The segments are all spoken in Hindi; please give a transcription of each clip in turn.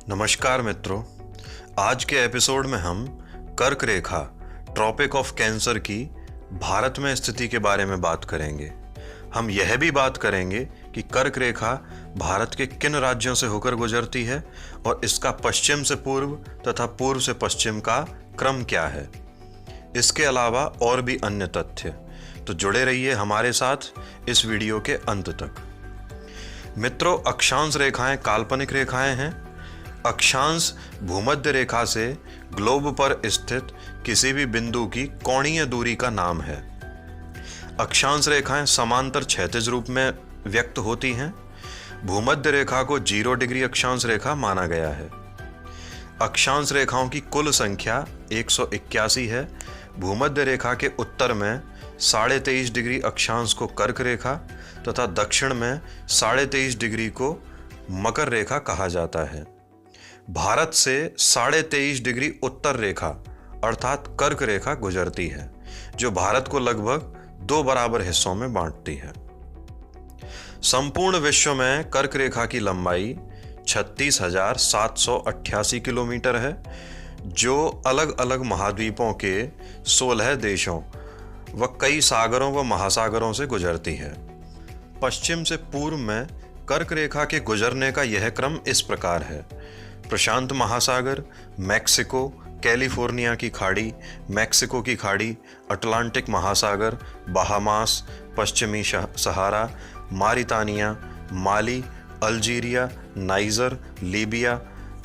नमस्कार मित्रों, आज के एपिसोड में हम कर्क रेखा ट्रॉपिक ऑफ कैंसर की भारत में स्थिति के बारे में बात करेंगे। हम यह भी बात करेंगे कि कर्क रेखा भारत के किन राज्यों से होकर गुजरती है और इसका पश्चिम से पूर्व तथा पूर्व से पश्चिम का क्रम क्या है। इसके अलावा और भी अन्य तथ्य, तो जुड़े रहिए हमारे साथ इस वीडियो के अंत तक। मित्रों, अक्षांश रेखाएं काल्पनिक रेखाएं हैं। अक्षांश भूमध्य रेखा से ग्लोब पर स्थित किसी भी बिंदु की कोणीय दूरी का नाम है। अक्षांश रेखाएं समांतर क्षैतिज रूप में व्यक्त होती हैं। भूमध्य रेखा को 0 डिग्री अक्षांश रेखा माना गया है। अक्षांश रेखाओं की कुल संख्या 181 है। भूमध्य रेखा के उत्तर में 23.5 डिग्री अक्षांश को कर्क रेखा तथा दक्षिण में 23.5 डिग्री को मकर रेखा कहा जाता है। भारत से 23.5 डिग्री उत्तर रेखा अर्थात कर्क रेखा गुजरती है, जो भारत को लगभग 2 बराबर हिस्सों में बांटती है। संपूर्ण विश्व में कर्क रेखा की लंबाई 36,788 किलोमीटर है, जो अलग अलग महाद्वीपों के 16 देशों व कई सागरों व महासागरों से गुजरती है। पश्चिम से पूर्व में कर्क रेखा के गुजरने का यह क्रम इस प्रकार है: प्रशांत महासागर, मैक्सिको, कैलिफोर्निया की खाड़ी, मैक्सिको की खाड़ी, अटलांटिक महासागर, बहामास, पश्चिमी सहारा, मारितानिया, माली, अल्जीरिया, नाइजर, लीबिया,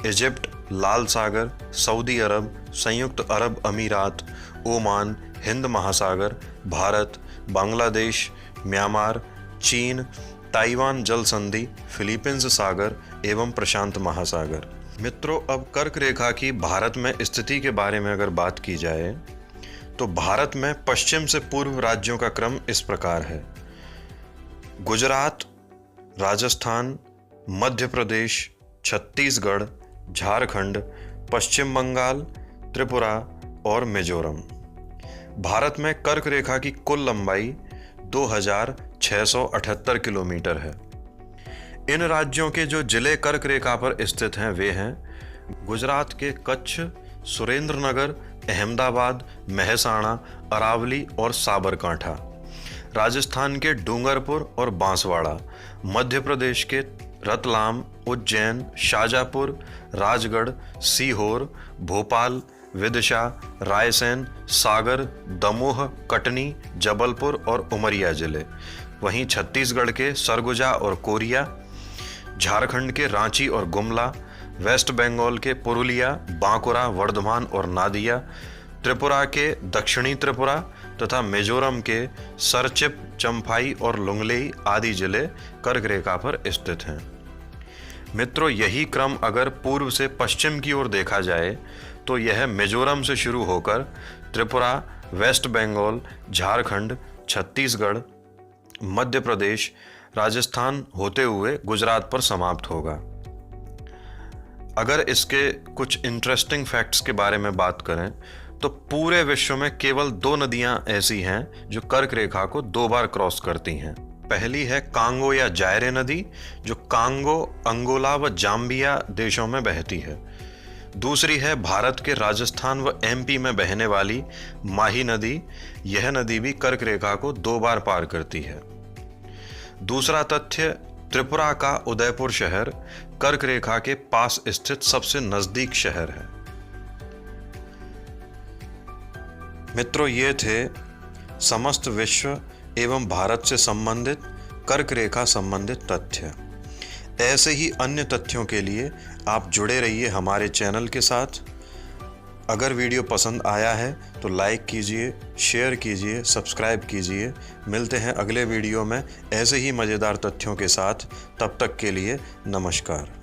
इजिप्ट, लाल सागर, सऊदी अरब, संयुक्त अरब अमीरात, ओमान, हिंद महासागर, भारत, बांग्लादेश, म्यांमार, चीन, ताइवान जल संधि, फिलीपींस सागर एवं प्रशांत महासागर। मित्रों, अब कर्क रेखा की भारत में स्थिति के बारे में अगर बात की जाए तो भारत में पश्चिम से पूर्व राज्यों का क्रम इस प्रकार है: गुजरात, राजस्थान, मध्य प्रदेश, छत्तीसगढ़, झारखंड, पश्चिम बंगाल, त्रिपुरा और मिजोरम। भारत में कर्क रेखा की कुल लंबाई 2678 किलोमीटर है। इन राज्यों के जो जिले कर्क रेखा पर स्थित हैं वे हैं गुजरात के कच्छ, सुरेंद्रनगर, अहमदाबाद, महसाणा, अरावली और साबरकांठा, राजस्थान के डूंगरपुर और बांसवाड़ा, मध्य प्रदेश के रतलाम, उज्जैन, शाजापुर, राजगढ़, सीहोर, भोपाल, विदिशा, रायसेन, सागर, दमोह, कटनी, जबलपुर और उमरिया जिले। वहीं छत्तीसगढ़ के सरगुजा और कोरिया, झारखंड के रांची और गुमला, वेस्ट बंगाल के पुरुलिया, बांकुरा, वर्धमान और नादिया, त्रिपुरा के दक्षिणी त्रिपुरा तथा मिजोरम के सरचिप, चंफाई और लुंगलेई आदि जिले कर्क रेखा पर स्थित हैं। मित्रों, यही क्रम अगर पूर्व से पश्चिम की ओर देखा जाए तो यह मिजोरम से शुरू होकर त्रिपुरा, वेस्ट बंगाल, झारखंड, छत्तीसगढ़, मध्य प्रदेश, राजस्थान होते हुए गुजरात पर समाप्त होगा। अगर इसके कुछ इंटरेस्टिंग फैक्ट्स के बारे में बात करें तो पूरे विश्व में केवल 2 नदियां ऐसी हैं जो कर्क रेखा को 2 बार क्रॉस करती हैं। पहली है कांगो या जायरे नदी, जो कांगो, अंगोला व जाम्बिया देशों में बहती है। दूसरी है भारत के राजस्थान व एमपी में बहने वाली माही नदी। यह नदी भी कर्क रेखा को 2 बार पार करती है। दूसरा तथ्य, त्रिपुरा का उदयपुर शहर कर्क रेखा के पास स्थित सबसे नजदीक शहर है। मित्रों, ये थे समस्त विश्व एवं भारत से संबंधित कर्क रेखा संबंधित तथ्य। ऐसे ही अन्य तथ्यों के लिए आप जुड़े रहिए हमारे चैनल के साथ। अगर वीडियो पसंद आया है तो लाइक कीजिए, शेयर कीजिए, सब्सक्राइब कीजिए। मिलते हैं अगले वीडियो में ऐसे ही मज़ेदार तथ्यों के साथ। तब तक के लिए नमस्कार।